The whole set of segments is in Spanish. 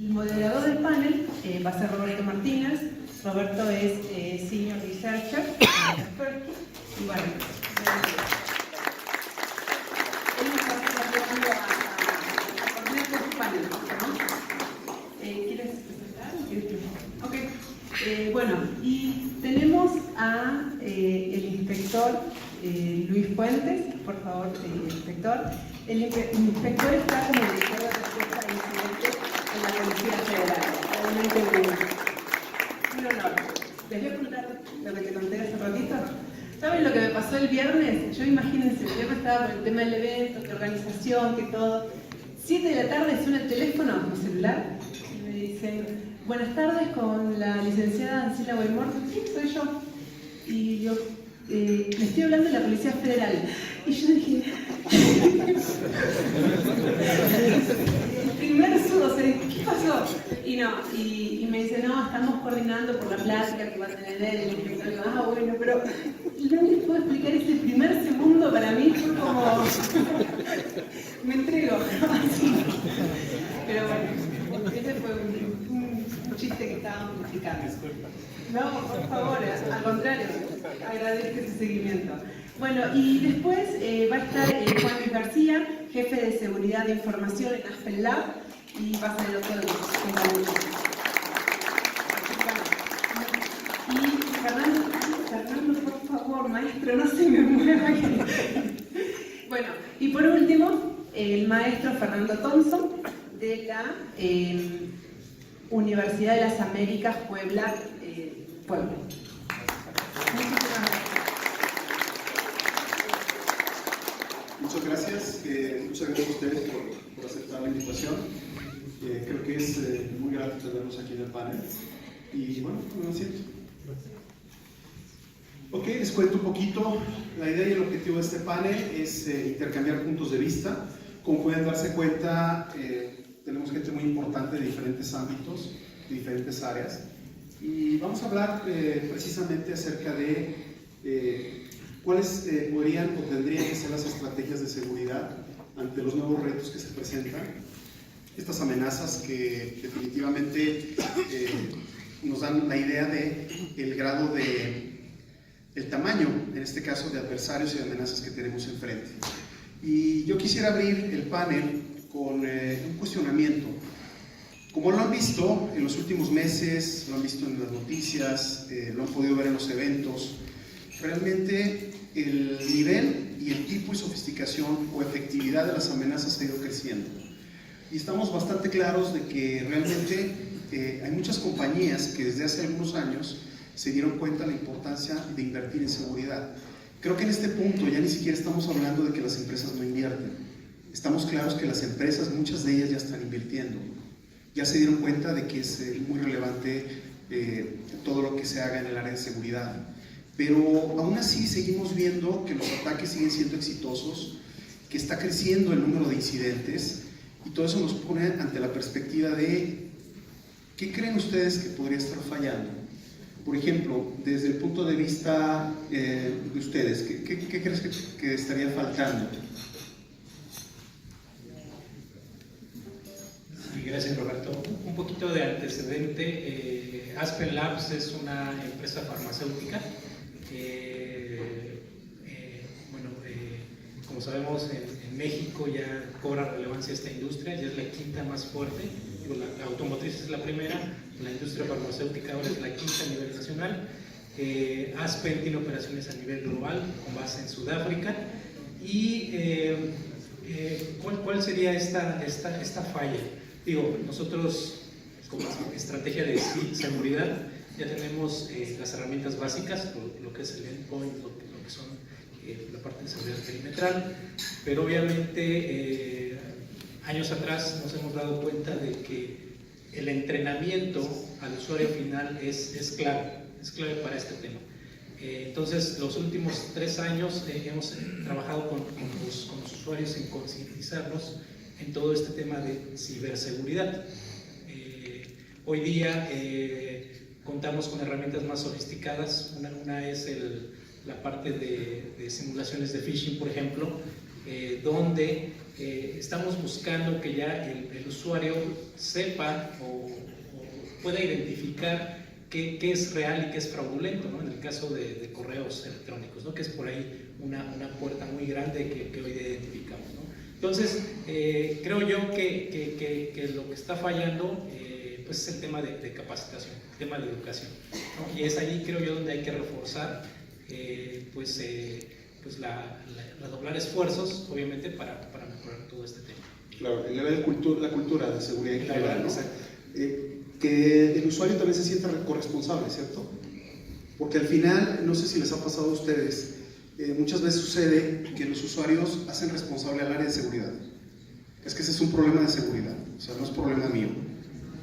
El moderador del panel va a ser Roberto Martínez. Roberto es Senior Researcher en Kaspersky. Y bueno, él nos va a estar ayudando a coordinar con su panel, ¿no? ¿Quieres presentar? Ok. Bueno, y tenemos a el inspector Luis Fuentes. Por favor, inspector. El inspector está como director de respuesta a incidentes en la Policía Federal. Realmente un honor. Les voy a contar lo que te conté hace ratito. ¿Saben lo que me pasó el viernes? Yo imagínense, el viernes estaba con el tema del evento, que organización, que todo. 7 de la tarde suena el teléfono, mi celular, y me dicen: buenas tardes, con la licenciada Ancila Guaymor. Sí, soy yo. Y yo, le estoy hablando de la Policía Federal. Y yo dije, primer sudo, ¿qué pasó? Y no, y me dice, no, estamos coordinando por la plática que va a tener él. Y yo digo, bueno, pero no les puedo explicar ese primer segundo. Para mí fue como, me entrego, así. Pero bueno, ese fue un chiste que estábamos explicando. No, por favor, al contrario, agradezco ese seguimiento. Bueno, y después va a estar Juan Luis García, jefe de seguridad de información en Aspen Lab, y va a ser el otro de los compañeros. Y Fernando, por favor, maestro, no se me mueva. Bueno, y por último, el maestro Fernando Thompson, de la Universidad de las Américas, Puebla. Muchas gracias a ustedes por aceptar la invitación. Creo que es muy grato tenerlos aquí en el panel. Y bueno, me siento. Ok, les cuento un poquito. La idea y el objetivo de este panel es intercambiar puntos de vista. Como pueden darse cuenta, tenemos gente muy importante de diferentes ámbitos, de diferentes áreas. Y vamos a hablar precisamente acerca de cuáles podrían o tendrían que ser las estrategias de seguridad ante los nuevos retos que se presentan, estas amenazas que definitivamente nos dan la idea de el grado el tamaño, en este caso, de adversarios y de amenazas que tenemos enfrente. Y yo quisiera abrir el panel con un cuestionamiento. Como lo han visto en los últimos meses, lo han visto en las noticias, lo han podido ver en los eventos, realmente el nivel y el tipo y sofisticación o efectividad de las amenazas ha ido creciendo. Y estamos bastante claros de que realmente hay muchas compañías que desde hace algunos años se dieron cuenta de la importancia de invertir en seguridad. Creo que en este punto ya ni siquiera estamos hablando de que las empresas no invierten. Estamos claros que las empresas, muchas de ellas ya están invirtiendo. Ya se dieron cuenta de que es muy relevante todo lo que se haga en el área de seguridad. Pero aún así seguimos viendo que los ataques siguen siendo exitosos, que está creciendo el número de incidentes, y todo eso nos pone ante la perspectiva de ¿qué creen ustedes que podría estar fallando? Por ejemplo, desde el punto de vista de ustedes, ¿qué crees que estaría faltando? Gracias, Roberto. Un poquito de antecedente. Aspen Labs es una empresa farmacéutica. Como sabemos, en México ya cobra relevancia esta industria, ya es la quinta más fuerte. La automotriz es la primera, la industria farmacéutica ahora es la quinta a nivel nacional. Aspen tiene operaciones a nivel global con base en Sudáfrica. Y ¿cuál sería esta falla? Digo, nosotros como estrategia de seguridad ya tenemos las herramientas básicas, lo que es el endpoint, lo que son la parte de seguridad perimetral, pero obviamente años atrás nos hemos dado cuenta de que el entrenamiento al usuario final es clave para este tema. Entonces, los últimos 3 años hemos trabajado con los usuarios en concientizarlos en todo este tema de ciberseguridad. Hoy día contamos con herramientas más sofisticadas. Una es la parte de simulaciones de phishing, por ejemplo, donde estamos buscando que ya el usuario sepa o pueda identificar qué es real y qué es fraudulento, ¿no? En el caso de correos electrónicos, ¿no? Que es por ahí una puerta muy grande que hoy identificamos, ¿no? Entonces, creo yo que lo que está fallando pues es el tema de capacitación, el tema de educación, ¿no? Y es ahí, creo yo, donde hay que reforzar pues redoblar esfuerzos, obviamente, para mejorar todo este tema. Claro, la cultura de seguridad integral, ¿no? Exacto. Que el usuario también se sienta corresponsable, ¿cierto? Porque al final, no sé si les ha pasado a ustedes, muchas veces sucede que los usuarios hacen responsable al área de seguridad. Es que ese es un problema de seguridad, o sea, no es problema mío.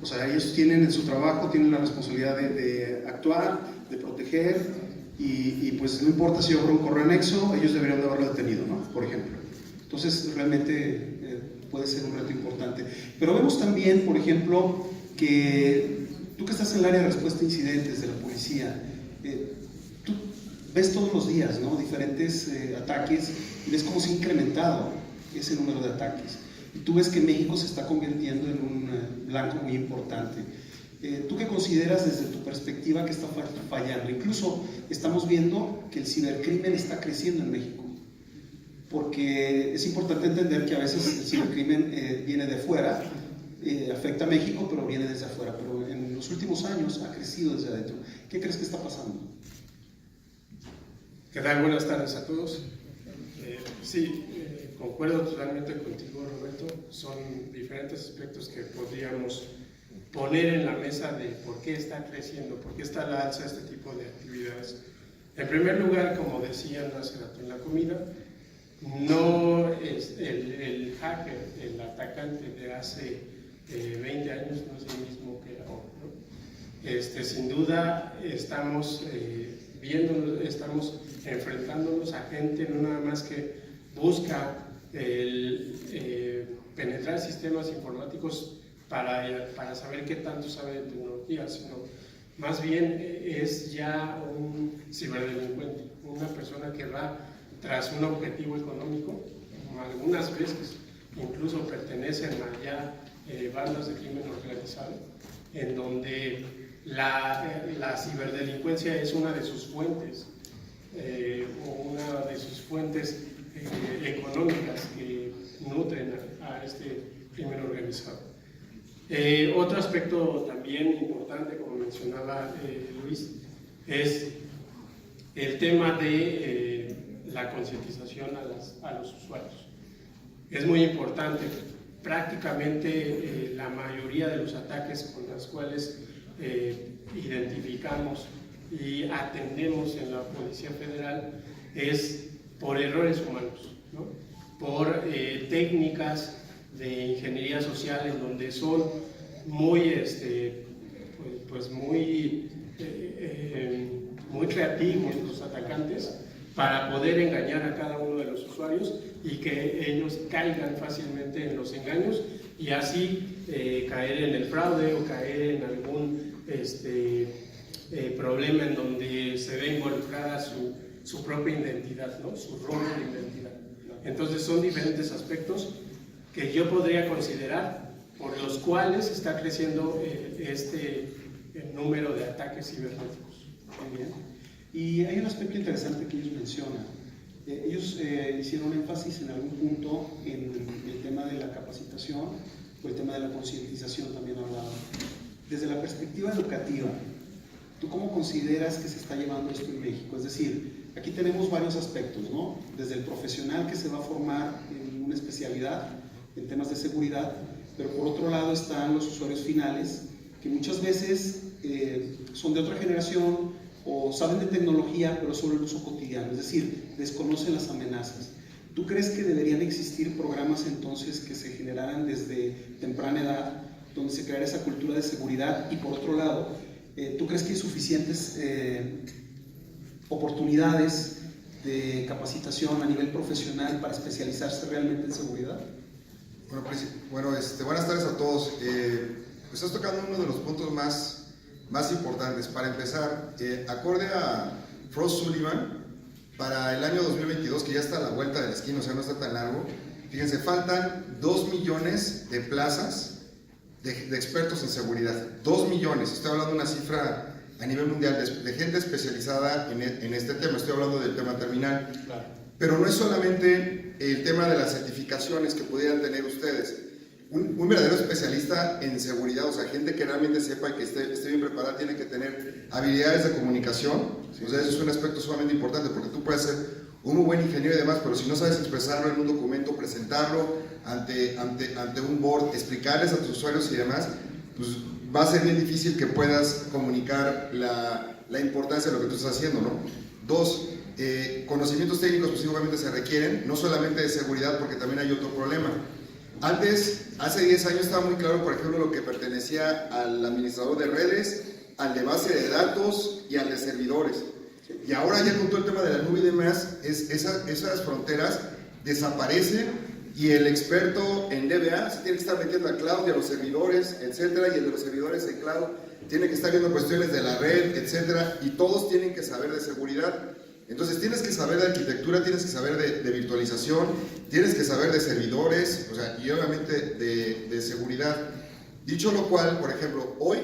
O sea, ellos tienen en su trabajo, tienen la responsabilidad de actuar, de proteger, y pues no importa si yo abro un correo anexo, ellos deberían de haberlo detenido, ¿no? Por ejemplo. Entonces, realmente puede ser un reto importante. Pero vemos también, por ejemplo, que tú que estás en el área de respuesta a incidentes de la policía, tú ves todos los días, ¿no? Diferentes ataques y ves cómo se ha incrementado ese número de ataques. Y tú ves que México se está convirtiendo en un blanco muy importante. ¿Tú qué consideras desde tu perspectiva que está fallando? Incluso estamos viendo que el cibercrimen está creciendo en México, porque es importante entender que a veces el cibercrimen viene de fuera, afecta a México, pero viene desde afuera, pero en los últimos años ha crecido desde adentro. ¿Qué crees que está pasando? ¿Qué tal? Buenas tardes a todos. Sí, concuerdo totalmente contigo, Roberto. Son diferentes aspectos que podríamos poner en la mesa de por qué está creciendo, por qué está a la alza este tipo de actividades. En primer lugar, como decían hace rato en la comida, no es el hacker, el atacante de hace 20 años, no es el mismo que ahora, ¿no? Sin duda estamos estamos enfrentándonos a gente no nada más que busca penetrar sistemas informáticos para saber qué tanto sabe de tecnología, sino más bien es ya un ciberdelincuente, una persona que va tras un objetivo económico. Algunas veces incluso pertenecen a ya bandas de crimen organizado, en donde la ciberdelincuencia es una de sus fuentes, o una de sus fuentes económicas que nutren a este crimen organizado. Otro aspecto también importante, como mencionaba Luis, es el tema de la concientización a los usuarios. Es muy importante. Prácticamente la mayoría de los ataques con los cuales identificamos y atendemos en la Policía Federal es por errores humanos, ¿no? Por técnicas de ingeniería social en donde son muy, muy creativos los atacantes para poder engañar a cada uno de los usuarios y que ellos caigan fácilmente en los engaños y así caer en el fraude o caer en algún problema en donde se ve involucrada su propia identidad, ¿no? Su robo de identidad. Entonces son diferentes aspectos que yo podría considerar por los cuales está creciendo el número de ataques cibernéticos. Muy bien. Y hay un aspecto interesante que ellos mencionan. Ellos hicieron énfasis en algún punto en el tema de la capacitación o el tema de la concientización, también hablaban. Desde la perspectiva educativa, ¿tú cómo consideras que se está llevando esto en México? Es decir, aquí tenemos varios aspectos, ¿no? Desde el profesional que se va a formar en una especialidad en temas de seguridad, pero por otro lado están los usuarios finales, que muchas veces son de otra generación o saben de tecnología, pero solo el uso cotidiano, es decir, desconocen las amenazas. ¿Tú crees que deberían existir programas entonces que se generaran desde temprana edad, donde se creara esa cultura de seguridad? Y por otro lado, ¿tú crees que hay suficientes oportunidades de capacitación a nivel profesional para especializarse realmente en seguridad? Buenas tardes a todos. Estás tocando uno de los puntos más importantes. Para empezar, acorde a Frost Sullivan, para el año 2022, que ya está a la vuelta de la esquina, o sea, no está tan largo, Fíjense, faltan 2 millones de plazas de expertos en seguridad. 2 millones, estoy hablando de una cifra a nivel mundial de gente especializada en este tema, estoy hablando del tema terminal. Claro. Pero no es solamente el tema de las certificaciones que pudieran tener ustedes. Un verdadero especialista en seguridad, o sea, gente que realmente sepa y que esté bien preparada, tiene que tener habilidades de comunicación. Sí. O sea, eso es un aspecto sumamente importante, porque tú puedes ser un muy buen ingeniero y demás, pero si no sabes expresarlo en un documento, presentarlo ante un board, explicarles a tus usuarios y demás, pues va a ser bien difícil que puedas comunicar la importancia de lo que tú estás haciendo, ¿no? 2, conocimientos técnicos pues obviamente se requieren, no solamente de seguridad, porque también hay otro problema. Antes, hace 10 años estaba muy claro, por ejemplo, lo que pertenecía al administrador de redes, al de base de datos y al de servidores. Y ahora ya con todo el tema de la nube y demás, esas fronteras desaparecen y el experto en DBA se tiene que estar metiendo a cloud y a los servidores, etcétera, y el de los servidores en cloud tiene que estar viendo cuestiones de la red, etcétera, y todos tienen que saber de seguridad. Entonces tienes que saber de arquitectura, tienes que saber de virtualización, tienes que saber de servidores, o sea, y obviamente de seguridad. Dicho lo cual, por ejemplo, hoy,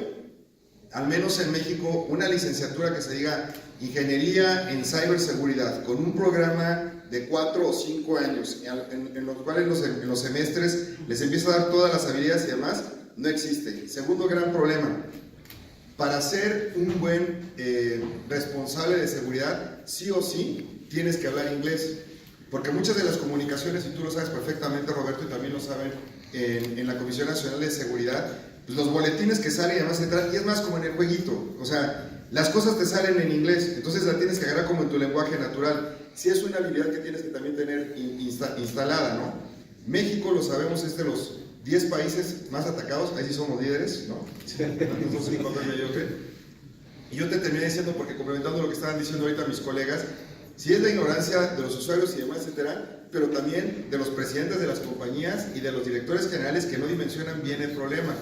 al menos en México, una licenciatura que se diga Ingeniería en Ciberseguridad, con un programa de 4 o 5 años, en los cuales en los semestres les empieza a dar todas las habilidades y demás, no existe. Segundo gran problema, para ser un buen responsable de seguridad, sí o sí tienes que hablar inglés, porque muchas de las comunicaciones, y tú lo sabes perfectamente, Roberto, y también lo saben en la Comisión Nacional de Seguridad, pues los boletines que salen y demás, y es más como en el jueguito, o sea, las cosas te salen en inglés, entonces la tienes que agarrar como en tu lenguaje natural. Sí es una habilidad que tienes que también tener instalada, ¿no? México, lo sabemos, es de los 10 países más atacados, ahí sí somos líderes, ¿no? Y yo te terminé diciendo, porque complementando lo que estaban diciendo ahorita mis colegas, sí es la ignorancia de los usuarios y demás, etcétera, pero también de los presidentes de las compañías y de los directores generales que no dimensionan bien el problema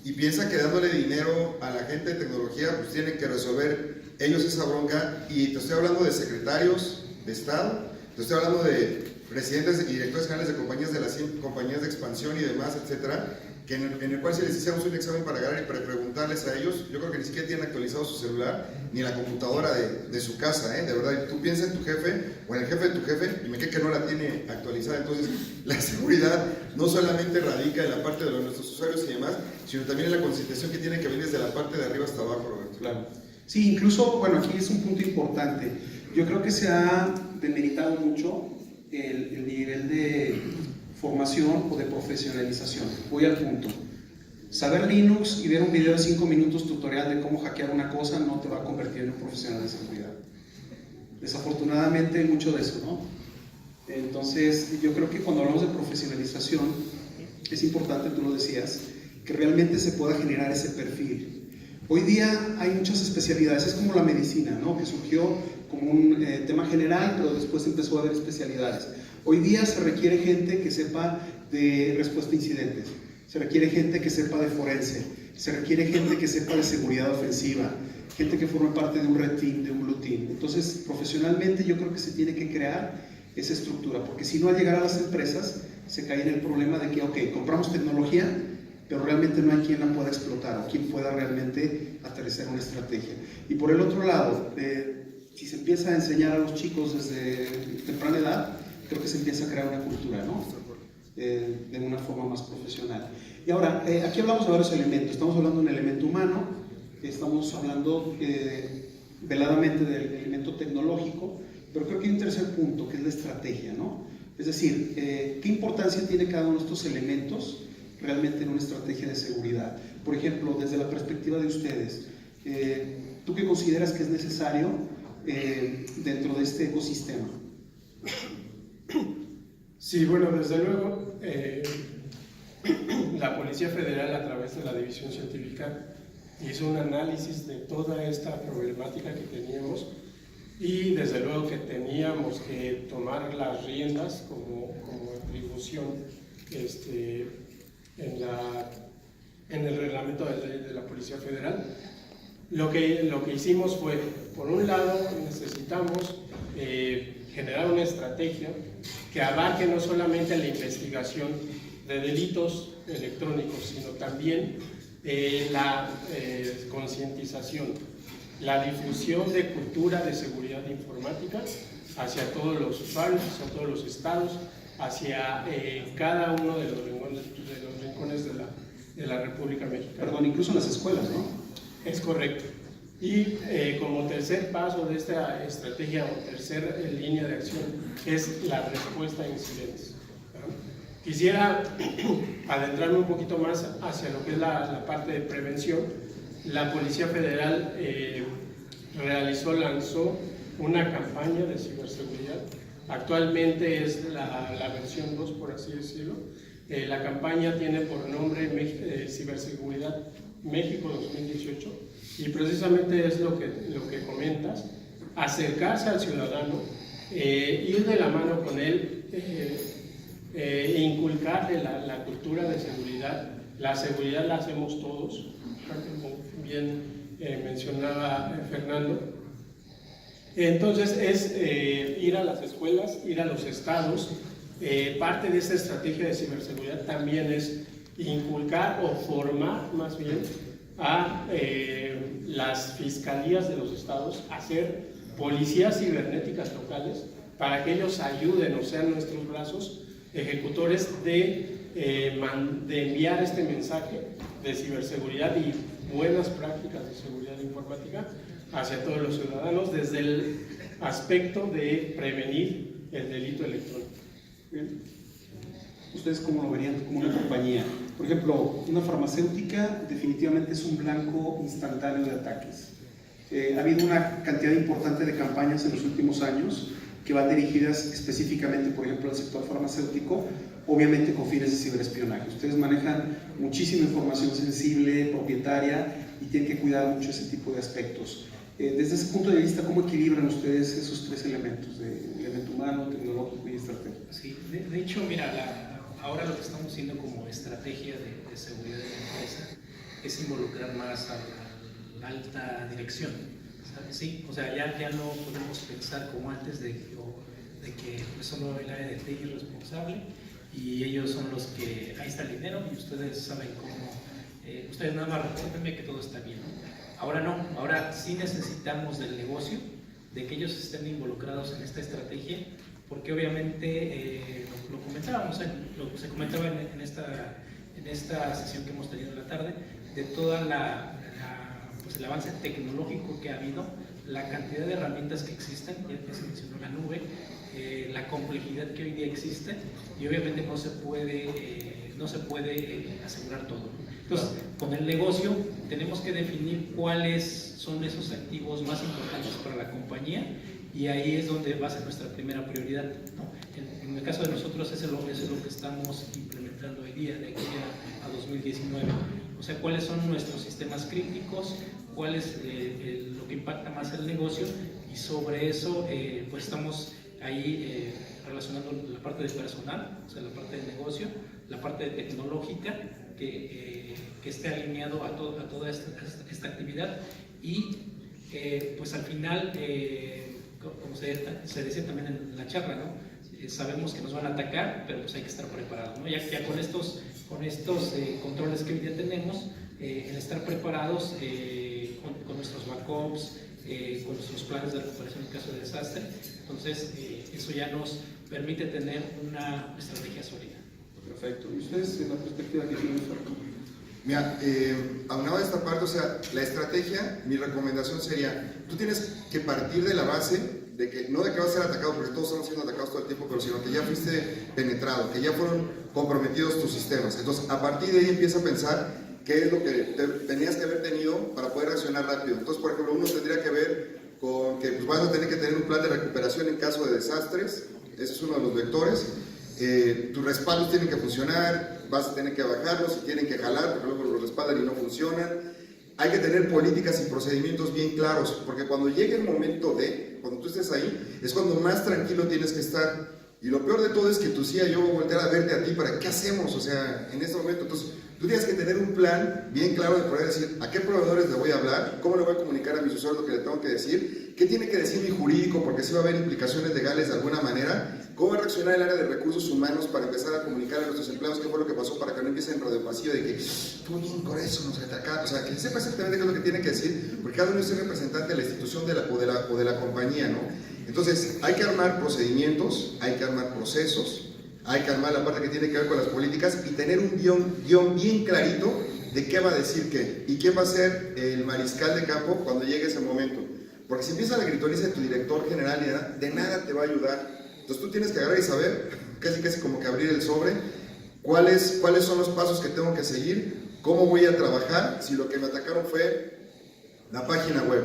y piensan que dándole dinero a la gente de tecnología pues tienen que resolver ellos esa bronca. Y te estoy hablando de secretarios de Estado, te estoy hablando de presidentes y directores generales de compañías, de las 100 compañías de expansión y demás, etcétera, que en el cual si les hiciéramos un examen para agarrar y para preguntarles a ellos, yo creo que ni siquiera tienen actualizado su celular ni la computadora de su casa, de verdad. Tú piensas en tu jefe o en el jefe de tu jefe y me cree que no la tiene actualizada. Entonces la seguridad no solamente radica en la parte de nuestros usuarios y demás, sino también en la concientización que tiene que venir desde la parte de arriba hasta abajo, Roberto. Claro. Sí, incluso, bueno, aquí es un punto importante. Yo creo que se ha demeritado mucho el nivel de formación o de profesionalización. Voy al punto. Saber Linux y ver un video de 5 minutos tutorial de cómo hackear una cosa no te va a convertir en un profesional de seguridad. Desafortunadamente hay mucho de eso, ¿no? Entonces, yo creo que cuando hablamos de profesionalización, es importante, tú lo decías, que realmente se pueda generar ese perfil. Hoy día hay muchas especialidades, es como la medicina, ¿no? Que surgió como un tema general, pero después empezó a haber especialidades. Hoy día se requiere gente que sepa de respuesta a incidentes, se requiere gente que sepa de forense, se requiere gente que sepa de seguridad ofensiva, gente que forme parte de un red team, de un blue team. Entonces, profesionalmente yo creo que se tiene que crear esa estructura, porque si no, al llegar a las empresas se cae en el problema de que, ok, compramos tecnología, pero realmente no hay quien la pueda explotar o quien pueda realmente aterrizar una estrategia. Y por el otro lado, si se empieza a enseñar a los chicos desde temprana edad, creo que se empieza a crear una cultura, ¿no? De una forma más profesional. Y ahora, aquí hablamos de varios elementos. Estamos hablando de un elemento humano, estamos hablando veladamente del elemento tecnológico, pero creo que hay un tercer punto, que es la estrategia, ¿no? Es decir, ¿qué importancia tiene cada uno de estos elementos realmente en una estrategia de seguridad? Por ejemplo, desde la perspectiva de ustedes, ¿tú qué consideras que es necesario dentro de este ecosistema? Sí, bueno, desde luego, la Policía Federal, a través de la División Científica, hizo un análisis de toda esta problemática que teníamos y desde luego que teníamos que tomar las riendas como atribución en el reglamento de la Policía Federal. Lo que hicimos fue, por un lado, necesitamos generar una estrategia que abarque no solamente la investigación de delitos electrónicos, sino también la concientización, la difusión de cultura de seguridad informática hacia todos los usuarios, hacia todos los estados, hacia cada uno de los rincones de la República Mexicana. Perdón, incluso en las escuelas, ¿no? Es correcto. Y como tercer paso de esta estrategia o tercer línea de acción es la respuesta a incidentes. Quisiera adentrarme un poquito más hacia lo que es la parte de prevención. La Policía Federal lanzó una campaña de ciberseguridad. Actualmente es la versión 2, por así decirlo. La campaña tiene por nombre Ciberseguridad México 2018 y precisamente es lo que comentas, acercarse al ciudadano, ir de la mano con él, inculcarle la cultura de seguridad. La seguridad la hacemos todos, como bien mencionaba Fernando. Entonces es ir a las escuelas, ir a los estados. Parte de esta estrategia de ciberseguridad también es inculcar o formar más bien a las fiscalías de los estados a ser policías cibernéticas locales para que ellos ayuden o sean nuestros brazos ejecutores de enviar este mensaje de ciberseguridad y buenas prácticas de seguridad informática hacia todos los ciudadanos desde el aspecto de prevenir el delito electrónico. Bien. ¿Ustedes cómo lo verían como una compañía? Por ejemplo, una farmacéutica definitivamente es un blanco instantáneo de ataques. Ha habido una cantidad importante de campañas en los últimos años que van dirigidas específicamente, por ejemplo, al sector farmacéutico, obviamente con fines de ciberespionaje. Ustedes manejan muchísima información sensible, propietaria, y tienen que cuidar mucho ese tipo de aspectos. Desde ese punto de vista, ¿cómo equilibran ustedes esos tres elementos, de elemento humano, tecnológico y estratégico? Sí, de hecho, mira, ahora lo que estamos haciendo como estrategia de seguridad de la empresa es involucrar más a la alta dirección. Sí, o sea, ya no podemos pensar como antes de que pues, solo el área de TI es responsable y ellos son los que, ahí está el dinero y ustedes saben cómo, ustedes nada más recuérdenme que todo está bien, ¿no? Ahora no, ahora sí necesitamos del negocio, de que ellos estén involucrados en esta estrategia, porque obviamente lo comentábamos, se comentaba en esta sesión que hemos tenido en la tarde, de toda pues el avance tecnológico que ha habido, la cantidad de herramientas que existen, ya se mencionó la nube, la complejidad que hoy día existe, y obviamente no se puede asegurar todo. Entonces, con el negocio tenemos que definir cuáles son esos activos más importantes para la compañía y ahí es donde va a ser nuestra primera prioridad, ¿no? En el caso de nosotros eso es lo que estamos implementando hoy día, de aquí a 2019. O sea, cuáles son nuestros sistemas críticos, cuál es lo que impacta más el negocio y sobre eso pues estamos ahí relacionando la parte de personal, o sea, la parte de negocio, la parte de tecnológica, que esté alineado a toda esta actividad y pues al final, como se decía también en la charla, ¿no? Sabemos que nos van a atacar, pero pues hay que estar preparados, ¿no? Ya con estos controles que hoy día tenemos, el estar preparados con nuestros backups, con nuestros planes de recuperación en caso de desastre, entonces eso ya nos permite tener una estrategia sólida. Perfecto. ¿Y ustedes en la perspectiva que tienen? Mira, aunado a esta parte, o sea, la estrategia, mi recomendación sería, tú tienes que partir de la base de que, no de que vas a ser atacado, porque todos estamos siendo atacados todo el tiempo, pero sino que ya fuiste penetrado, que ya fueron comprometidos tus sistemas. Entonces, a partir de ahí empieza a pensar qué es lo que tenías que haber tenido para poder reaccionar rápido. Entonces, por ejemplo, uno tendría que ver con que pues, vas a tener que tener un plan de recuperación en caso de desastres, ese es uno de los vectores. Tus respaldos tienen que funcionar, vas a tener que bajarlos y tienen que jalar, porque luego los respaldan y no funcionan. Hay que tener políticas y procedimientos bien claros, porque cuando llegue el momento cuando tú estés ahí, es cuando más tranquilo tienes que estar. Y lo peor de todo es que tu CIO va a voltear a verte a ti para, ¿qué hacemos? O sea, en este momento, entonces, Tú tienes que tener un plan bien claro de poder decir a qué proveedores le voy a hablar, cómo le voy a comunicar a mis usuarios lo que le tengo que decir, qué tiene que decir mi jurídico, porque sí va a haber implicaciones legales de alguna manera, cómo va a reaccionar el área de recursos humanos para empezar a comunicar a nuestros empleados qué fue lo que pasó para que no empiecen radio vacío de que estuvo bien con eso, no sé, acá, o sea, que sepa exactamente qué es lo que tiene que decir, porque cada uno es el representante de la institución o de la compañía, ¿no? Entonces, hay que armar procedimientos, hay que armar procesos, hay que armar la parte que tiene que ver con las políticas y tener un guión bien clarito de qué va a decir qué y quién va a ser el mariscal de campo cuando llegue ese momento. Porque si empieza la gritoriza de tu director general, de nada te va a ayudar. Entonces tú tienes que agarrar y saber, casi como que abrir el sobre, cuáles son los pasos que tengo que seguir, cómo voy a trabajar, si lo que me atacaron fue la página web,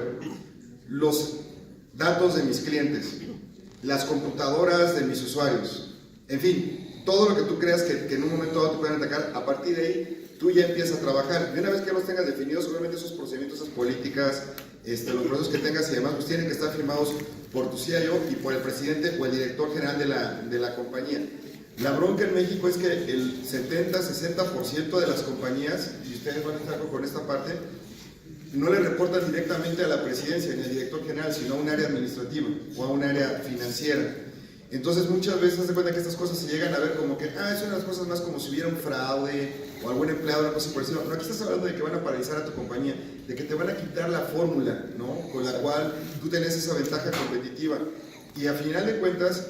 los datos de mis clientes, las computadoras de mis usuarios, en fin, todo lo que tú creas que en un momento dado te pueden atacar, a partir de ahí tú ya empiezas a trabajar. Y una vez que los tengas definidos, obviamente esos procedimientos, esas políticas, los procesos que tengas y demás, pues tienen que estar firmados por tu CIO y por el presidente o el director general de la compañía. La bronca en México es que el 70-60% de las compañías, y ustedes van a estar con esta parte, no le reportan directamente a la presidencia ni al director general, sino a un área administrativa o a un área financiera. Entonces muchas veces se cuenta que estas cosas se llegan a ver como que, es una de las cosas más como si hubiera un fraude o algún empleado, una cosa por el estilo. No, aquí estás hablando de que van a paralizar a tu compañía, de que te van a quitar la fórmula, ¿no? Con la cual tú tenés esa ventaja competitiva. Y a final de cuentas,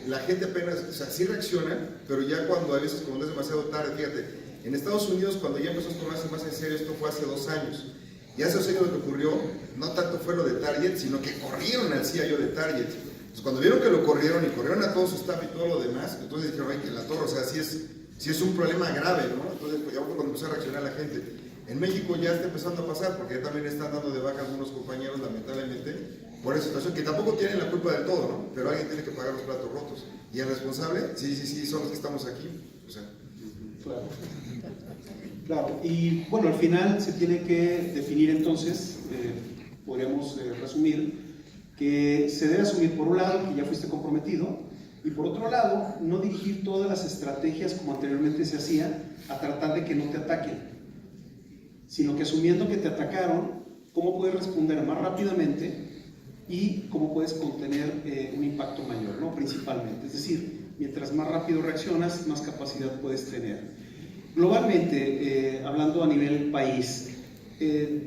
la gente apenas, o sea, sí reacciona, pero ya cuando a veces cuando es demasiado tarde, fíjate, en Estados Unidos cuando ya empezó a tomarse más en serio esto fue hace 2 años. Y hace 2 años lo que ocurrió, no tanto fue lo de Target, sino que corrieron al CIO de Target. Entonces, cuando vieron que lo corrieron y corrieron a todo su staff y todo lo demás, entonces dijeron, ay, que la torre, o sea, sí es un problema grave, ¿no? Entonces, pues ya fue cuando empezó a reaccionar la gente. En México ya está empezando a pasar, porque ya también están dando de baja algunos compañeros, lamentablemente, por esa situación, que tampoco tienen la culpa del todo, ¿no? Pero alguien tiene que pagar los platos rotos. Y el responsable, sí, son los que estamos aquí. O sea. Claro, y bueno, al final se tiene que definir entonces, podríamos resumir, que se debe asumir por un lado que ya fuiste comprometido y por otro lado no dirigir todas las estrategias como anteriormente se hacía a tratar de que no te ataquen, sino que asumiendo que te atacaron, cómo puedes responder más rápidamente y cómo puedes contener un impacto mayor, ¿no? Principalmente, es decir, mientras más rápido reaccionas, más capacidad puedes tener. Globalmente, hablando a nivel país,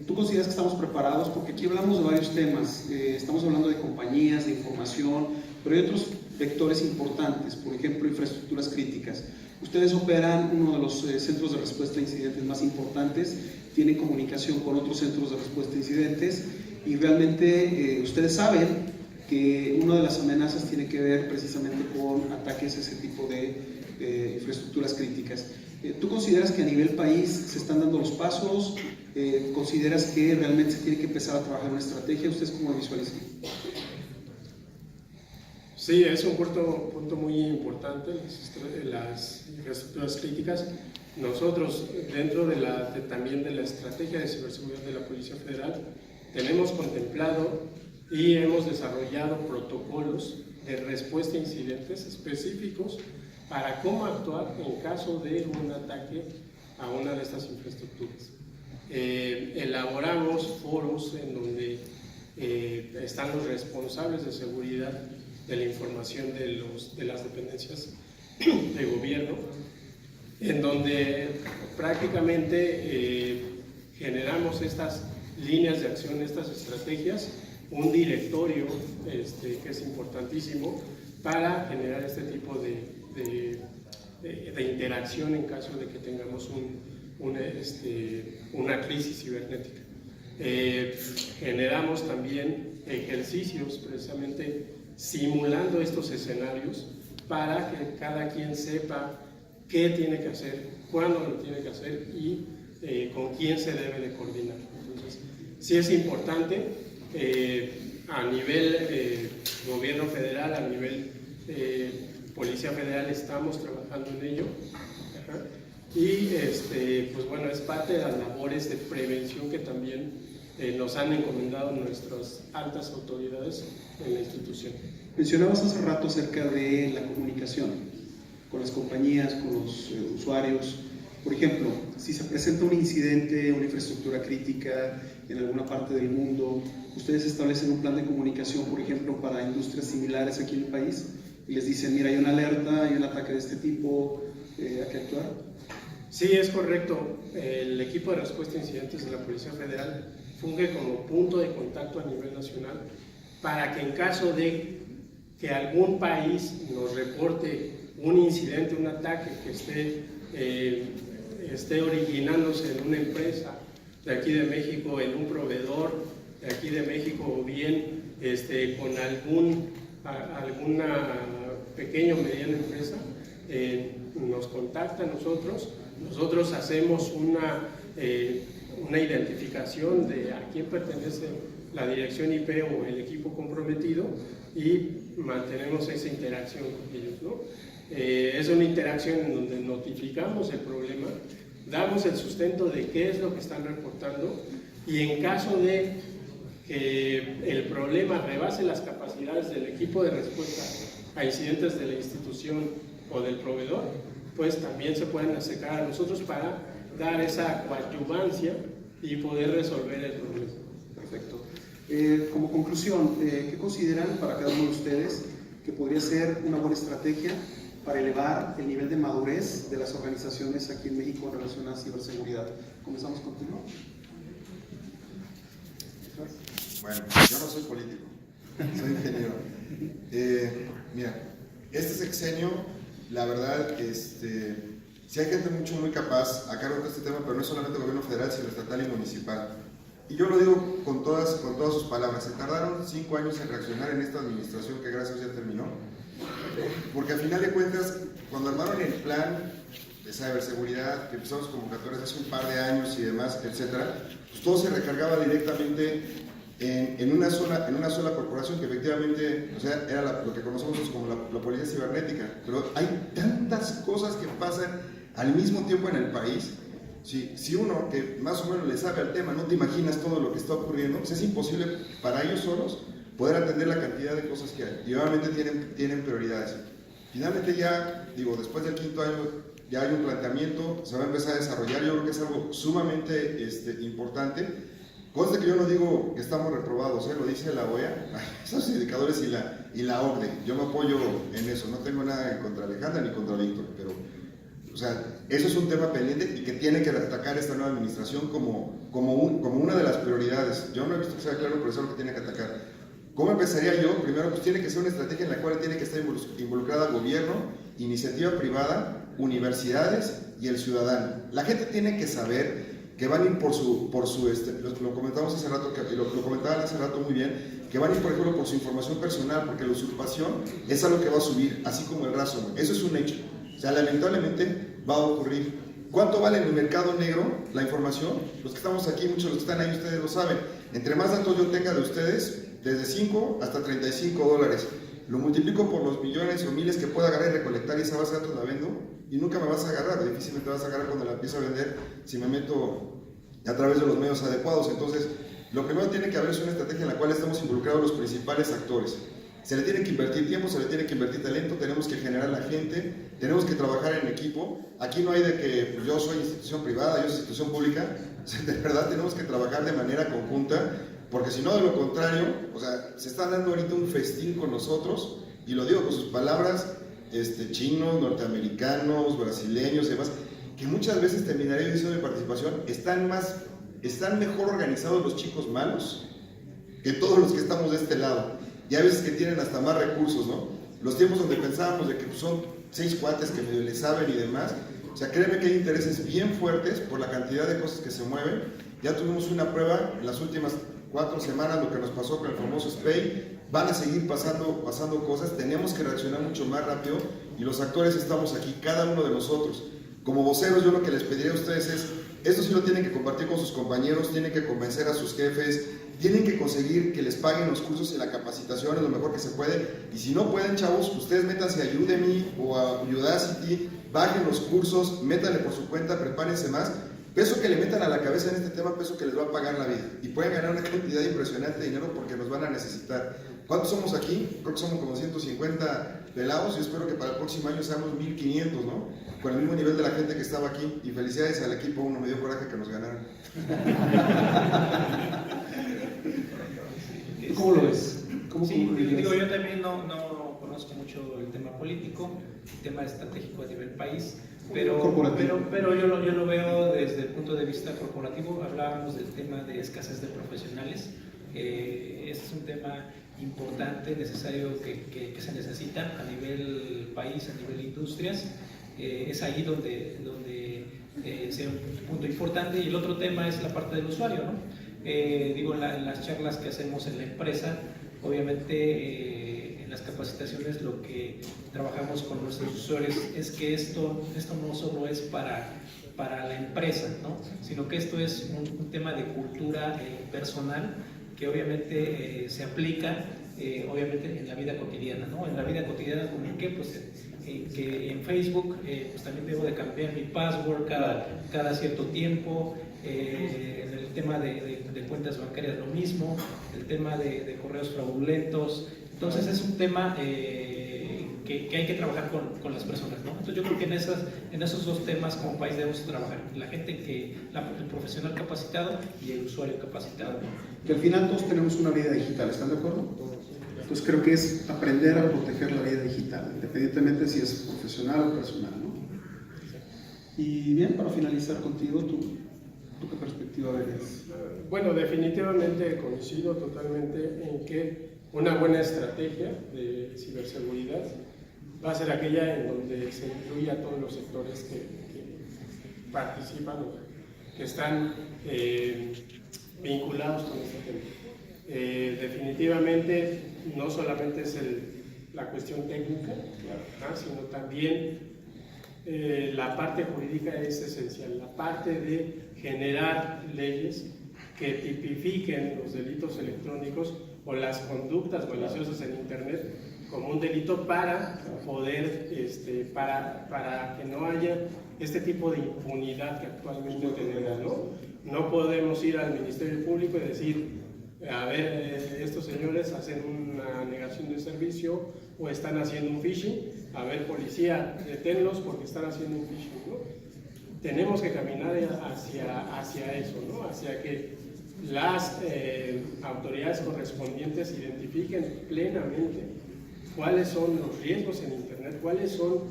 ¿tú consideras que estamos preparados? Porque aquí hablamos de varios temas, estamos hablando de compañías, de información, pero hay otros vectores importantes, por ejemplo, infraestructuras críticas. Ustedes operan uno de los centros de respuesta a incidentes más importantes, tienen comunicación con otros centros de respuesta a incidentes y realmente ustedes saben que una de las amenazas tiene que ver precisamente con ataques a ese tipo de infraestructuras críticas. ¿Tú consideras que a nivel país se están dando los pasos? ¿Consideras que realmente se tiene que empezar a trabajar una estrategia? ¿Ustedes cómo lo visualizan? Sí, es un punto muy importante, las infraestructuras críticas. Nosotros, dentro también de la estrategia de ciberseguridad de la Policía Federal, tenemos contemplado y hemos desarrollado protocolos de respuesta a incidentes específicos para cómo actuar en caso de un ataque a una de estas infraestructuras. Elaboramos foros en donde están los responsables de seguridad de la información de las dependencias de gobierno, en donde prácticamente generamos estas líneas de acción, estas estrategias, un directorio que es importantísimo para generar este tipo de interacción en caso de que tengamos una crisis cibernética. Generamos también ejercicios precisamente simulando estos escenarios para que cada quien sepa qué tiene que hacer, cuándo lo tiene que hacer y con quién se debe de coordinar. Entonces, sí es importante a nivel gobierno federal, a nivel Policía Federal, estamos trabajando en ello. Ajá. Y pues bueno, es parte de las labores de prevención que también nos han encomendado nuestras altas autoridades en la institución. Mencionabas hace rato acerca de la comunicación con las compañías, con los usuarios. Por ejemplo, si se presenta un incidente, una infraestructura crítica en alguna parte del mundo, ¿ustedes establecen un plan de comunicación, por ejemplo, para industrias similares aquí en el país? Y les dicen, mira, hay una alerta, hay un ataque de este tipo, ¿hay que actuar? Sí, es correcto. El equipo de respuesta a incidentes de la Policía Federal funge como punto de contacto a nivel nacional para que en caso de que algún país nos reporte un incidente, un ataque que esté originándose en una empresa de aquí de México, en un proveedor de aquí de México, o bien con alguna pequeña o mediana empresa, nos contacta a nosotros hacemos una identificación de a quién pertenece la dirección IP o el equipo comprometido y mantenemos esa interacción con ellos, ¿no? Es una interacción en donde notificamos el problema, damos el sustento de qué es lo que están reportando y en caso de que el problema rebase las capacidades del equipo de respuesta a incidentes de la institución o del proveedor, pues también se pueden acercar a nosotros para dar esa coadyuvancia y poder resolver el problema. Perfecto. Como conclusión, ¿qué consideran para cada uno de ustedes que podría ser una buena estrategia para elevar el nivel de madurez de las organizaciones aquí en México en relación a ciberseguridad? Comenzamos contigo. Bueno, yo no soy político, soy ingeniero. Mira, este sexenio, la verdad, sí hay gente muy capaz a cargo de este tema, pero no es solamente el gobierno federal, sino estatal y municipal. Y yo lo digo con todas sus palabras, se tardaron 5 años en reaccionar en esta administración que gracias a Dios ya terminó, porque al final de cuentas, cuando armaron el plan de ciberseguridad, que empezamos convocatorias hace un par de años y demás, etcétera, pues todo se recargaba directamente en una sola corporación que efectivamente, o sea, era lo que conocemos como la policía cibernética, pero hay tantas cosas que pasan al mismo tiempo en el país. Si uno que más o menos le sabe al tema no te imaginas todo lo que está ocurriendo, pues es imposible para ellos solos poder atender la cantidad de cosas que hay y obviamente tienen prioridades. Finalmente ya, digo, después del 5.º año ya hay un planteamiento, se va a empezar a desarrollar, yo creo que es algo sumamente importante. Conste que yo no digo que estamos reprobados, lo dice la OEA, esos indicadores y la OCDE, yo me apoyo en eso, no tengo nada en contra Alejandra ni contra Víctor, pero o sea, eso es un tema pendiente y que tiene que atacar esta nueva administración como una de las prioridades. Yo no he visto que sea claro, pero eso es lo que tiene que atacar. ¿Cómo empezaría yo? Primero, pues tiene que ser una estrategia en la cual tiene que estar involucrada el gobierno, iniciativa privada, universidades y el ciudadano. La gente tiene que saber que van a ir lo comentamos hace rato, lo comentaban hace rato muy bien, que van a ir, por ejemplo, por su información personal, porque la usurpación es algo que va a subir, así como el ransomware. Eso es un hecho. O sea, lamentablemente va a ocurrir. ¿Cuánto vale en el mercado negro la información? Los que estamos aquí, muchos de los que están ahí, ustedes lo saben. Entre más datos yo tenga de ustedes, desde 5 hasta $35, lo multiplico por los millones o miles que pueda agarrar y recolectar y esa base de datos la vendo y nunca me vas a agarrar. Difícilmente vas a agarrar cuando la empiezo a vender si me meto a través de los medios adecuados. Entonces, lo primero tiene que haber es una estrategia en la cual estamos involucrados los principales actores. Se le tiene que invertir tiempo, se le tiene que invertir talento, tenemos que generar la gente, tenemos que trabajar en equipo. Aquí no hay de que pues, yo soy institución privada, yo soy institución pública. O sea, de verdad tenemos que trabajar de manera conjunta, porque si no, de lo contrario, o sea, se está dando ahorita un festín con nosotros, y lo digo con sus palabras, chinos, norteamericanos, brasileños y demás, que muchas veces terminaría yo diciendo de participación, están mejor organizados los chicos malos que todos los que estamos de este lado. Y a veces que tienen hasta más recursos, ¿no? Los tiempos donde pensábamos de que pues, son 6 cuates que medio le saben y demás, o sea, créeme que hay intereses bien fuertes por la cantidad de cosas que se mueven. Ya tuvimos una prueba en las últimas 4 semanas, lo que nos pasó con el famoso SPEI, van a seguir pasando cosas, tenemos que reaccionar mucho más rápido y los actores estamos aquí, cada uno de nosotros. Como voceros, yo lo que les pediría a ustedes es, esto sí lo tienen que compartir con sus compañeros, tienen que convencer a sus jefes, tienen que conseguir que les paguen los cursos y la capacitación es lo mejor que se puede. Y si no pueden, chavos, ustedes métanse a Udemy o a Udacity, bajen los cursos, métanle por su cuenta, prepárense más. Peso que le metan a la cabeza en este tema, peso que les va a pagar la vida. Y pueden ganar una cantidad impresionante de dinero porque nos van a necesitar. ¿Cuántos somos aquí? Creo que somos como 150 pelados. Yo espero que para el próximo año seamos 1500, ¿no? Con el mismo nivel de la gente que estaba aquí. Y felicidades al equipo 1, me dio coraje que nos ganaran. ¿Cómo lo ves? ¿Cómo Sí, concluirías? digo, yo también no conozco mucho el tema político, el tema estratégico a nivel país, pero yo lo veo desde el punto de vista corporativo. Hablábamos del tema de escasez de profesionales. Este es un tema importante, necesario, que se necesita a nivel país, a nivel industrias. Es ahí donde sea un punto importante. Y el otro tema es la parte del usuario, ¿no? Digo, en las charlas que hacemos en la empresa, obviamente en las capacitaciones lo que trabajamos con nuestros usuarios es que esto no solo es para la empresa, ¿no? Sino que esto es un tema de cultura personal que obviamente se aplica obviamente en la vida cotidiana, ¿no? En la vida cotidiana, como que pues que en Facebook pues también debo de cambiar mi password cada cierto tiempo. En el tema de cuentas bancarias lo mismo, el tema de correos fraudulentos. Entonces es un tema que hay que trabajar con las personas, ¿no? Entonces yo creo que en esos dos temas como país debemos trabajar, la gente el profesional capacitado y el usuario capacitado, ¿no? Que al final todos tenemos una vida digital, ¿están de acuerdo? Entonces creo que es aprender a proteger la vida digital, independientemente si es profesional o personal, ¿no? Y bien, para finalizar contigo, ¿tú qué perspectiva verías? Bueno, definitivamente coincido totalmente en que una buena estrategia de ciberseguridad va a ser aquella en donde se incluya a todos los sectores que participan o que están vinculados con este tema. Definitivamente no solamente es la cuestión técnica, sino también la parte jurídica es esencial, la parte de generar leyes que tipifiquen los delitos electrónicos o las conductas maliciosas en Internet como un delito para poder, para que no haya este tipo de impunidad que actualmente tenemos, ¿no? No podemos ir al Ministerio Público y decir, a ver, estos señores hacen una negación de servicio o están haciendo un phishing, a ver, policía, deténlos porque están haciendo un phishing, ¿no? Tenemos que caminar hacia eso, ¿no? Hacia que las autoridades correspondientes identifiquen plenamente cuáles son los riesgos en Internet, cuáles son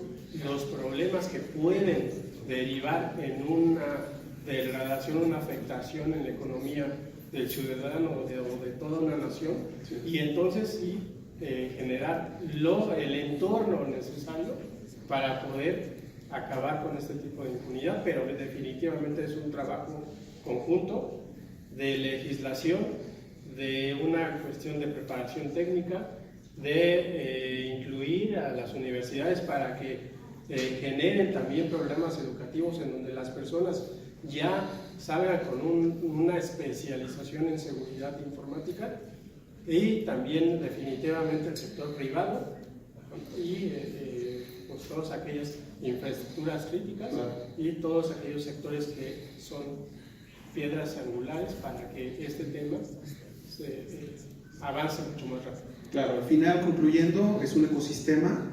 los problemas que pueden derivar en una degradación, una afectación en la economía del ciudadano o de toda una nación, y entonces sí generar el entorno necesario para poder acabar con este tipo de impunidad, pero definitivamente es un trabajo conjunto de legislación, de una cuestión de preparación técnica, de incluir a las universidades para que generen también programas educativos en donde las personas ya salgan con una especialización en seguridad informática, y también definitivamente el sector privado y pues todas aquellas infraestructuras críticas y todos aquellos sectores que son piedras angulares para que este tema avance mucho más rápido. Claro, al final, concluyendo, es un ecosistema.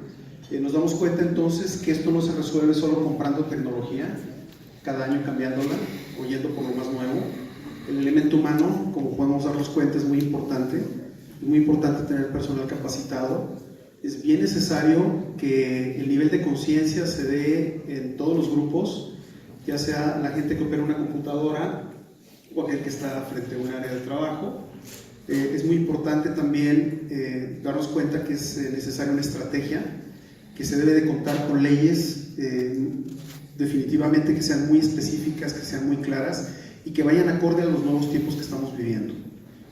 Nos damos cuenta entonces que esto no se resuelve solo comprando tecnología, cada año cambiándola o yendo por lo más nuevo. El elemento humano, como podemos darnos cuenta, es muy importante. Es muy importante tener personal capacitado. Es bien necesario que el nivel de conciencia se dé en todos los grupos, ya sea la gente que opera una computadora o aquel que está frente a un área de trabajo. Es muy importante también darnos cuenta que es necesaria una estrategia, que se debe de contar con leyes definitivamente que sean muy específicas, que sean muy claras y que vayan acorde a los nuevos tiempos que estamos viviendo.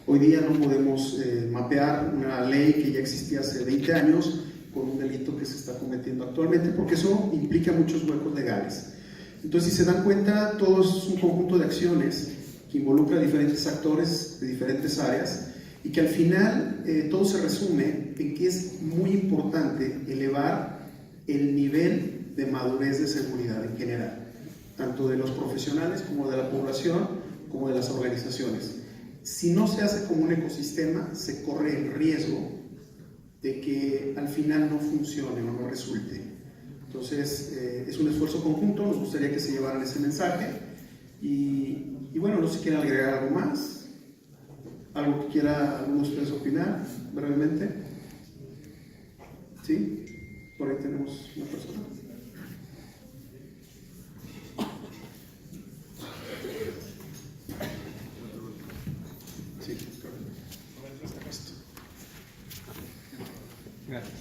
Hoy día no podemos mapear una ley que ya existía hace 20 años con un delito que se está cometiendo actualmente, porque eso implica muchos huecos legales. Entonces, si se dan cuenta, todo es un conjunto de acciones que involucra a diferentes actores de diferentes áreas y que al final todo se resume en que es muy importante elevar el nivel de madurez de seguridad en general, tanto de los profesionales como de la población, como de las organizaciones. Si no se hace como un ecosistema, se corre el riesgo de que al final no funcione o no resulte. Entonces, es un esfuerzo conjunto, nos gustaría que se llevaran ese mensaje y bueno, no sé si quieren agregar algo más, algo que quiera alguno de ustedes opinar brevemente. ¿Sí? Por ahí tenemos una persona. Sí, gracias.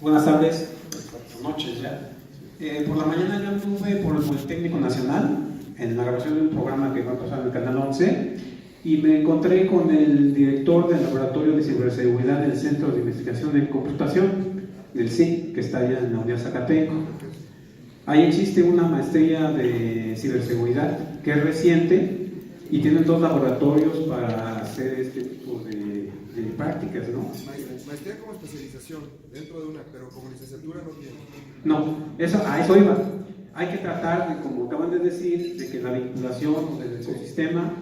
Buenas tardes, buenas noches ya. Por la mañana yo anduve por el Politécnico Nacional en la grabación de un programa que va a pasar en el Canal 11 y me encontré con el director del Laboratorio de Ciberseguridad del Centro de Investigación en Computación, del CIC, que está allá en la Unidad Zacateco. Ahí existe una maestría de ciberseguridad que es reciente y tienen 2 laboratorios para hacer este tipo de prácticas, ¿no? Maestría como especialización dentro de una, pero como licenciatura no tiene. No, a eso iba. Hay que tratar de, como acaban de decir, de que la vinculación del ecosistema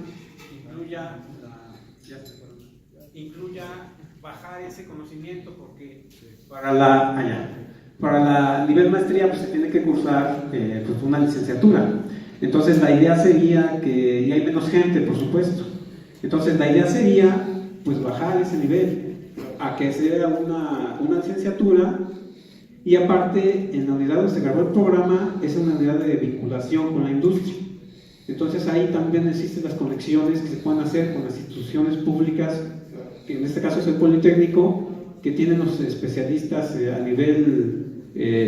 incluya bajar ese conocimiento, porque para la nivel maestría pues, se tiene que cursar pues, una licenciatura. Entonces la idea sería que, y hay menos gente por supuesto, entonces la idea sería pues bajar ese nivel a que sea una licenciatura. Y aparte, en la unidad donde se grabó el programa, es una unidad de vinculación con la industria. Entonces ahí también existen las conexiones que se pueden hacer con las instituciones públicas, que en este caso es el Politécnico, que tienen los especialistas a nivel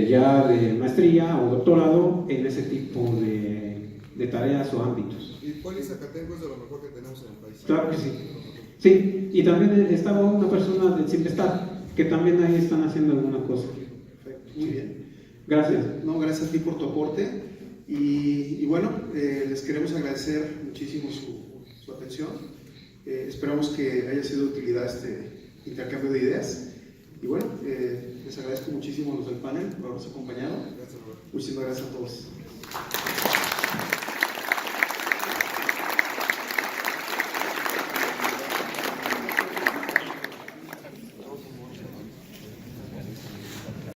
ya de maestría o doctorado en ese tipo de tareas o ámbitos. Y Poli Zacateco es de lo mejor que tenemos en el país. Claro que sí. Sí, y también estaba una persona del CIMPESTAR, que también ahí están haciendo alguna cosa. Muy bien. Gracias. No, gracias a ti por tu aporte y bueno, les queremos agradecer muchísimo su atención. Esperamos que haya sido de utilidad este intercambio de ideas y bueno, les agradezco muchísimo a los del panel por habernos acompañado. Muchísimas gracias a todos.